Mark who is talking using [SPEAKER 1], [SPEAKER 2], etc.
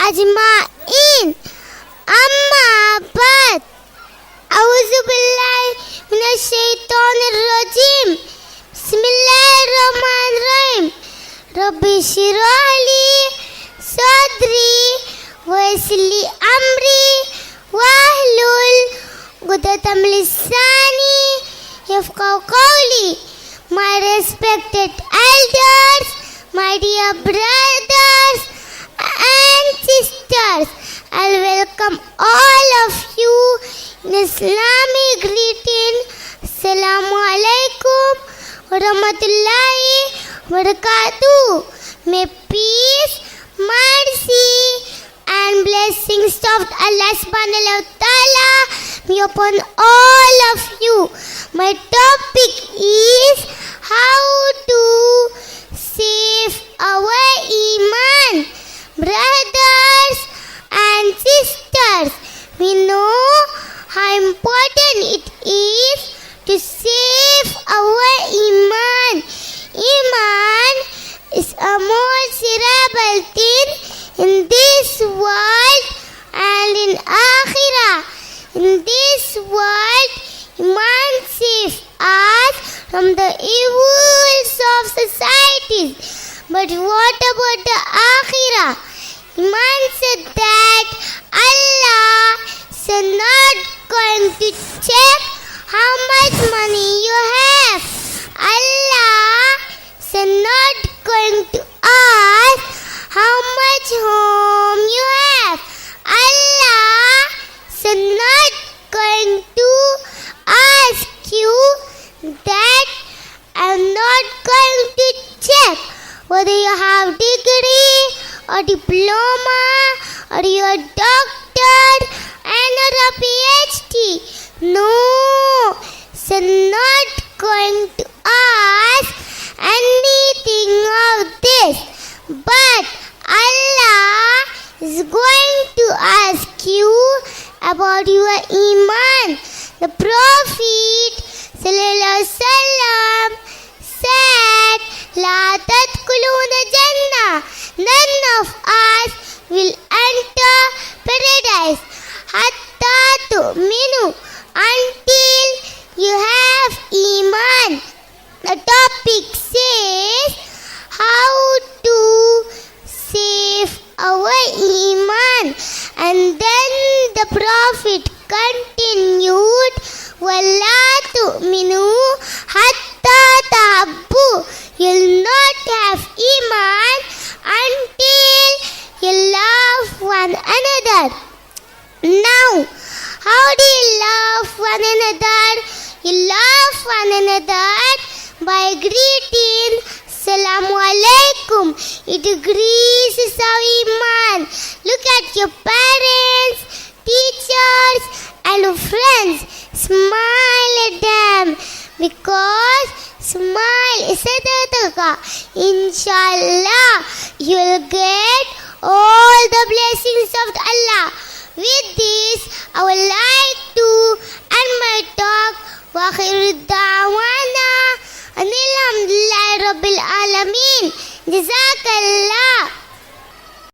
[SPEAKER 1] أجمعين. أما بعد، أعوذ بالله من الشيطان الرجيم. بسم الله الرحمن الرحيم. رب اشرح لي صدري ويسر لي أمري واحلل عقدة من لساني يفقهوا قولي. My respected elders, my dear brothers and sisters, I welcome all of you in Islamic greeting. Assalamu alaikum wa rahmatullahi wa barakatuh. May peace, mercy and blessings of Allah subhanahu wa ta'ala be upon all of you. My topic is how to save our iman. Brothers and sisters, we know how important it is to save our iman. Iman is a most durable thing in this world and in Akhirah. In this world, Iman saves us from the evils of society. But what about the Akhirah? Iman said that Allah is not going to check how much money you have. Allah is not going to ask how much home you have. Allah is not going to ask you that. I'm not going to check whether you have degree or diploma or you're a doctor and or a PhD. No, it's not going to ask anything of this. But Allah is going to ask you about your iman. The Prophet sallallahu alaihi wasallam said, "La tadkhuluna jannah." None of us will enter paradise hatta tu'minu, until you have iman. The topic says how to save our iman, and then the Prophet continued, "Wala tu'minu hatta tahabbu." You'll not have iman until you love one another. Now, how do you love one another? You love one another by greeting Assalamu alaikum. It increases our iman. Look at your parents, teachers and friends. Smile at them, because smile is sadaqah. Inshallah, you will get all the blessings of Allah. With this, I would like to end my talk. Wa akhiru da'wana anil hamdulillahi rabbil alamin. Jazakallah.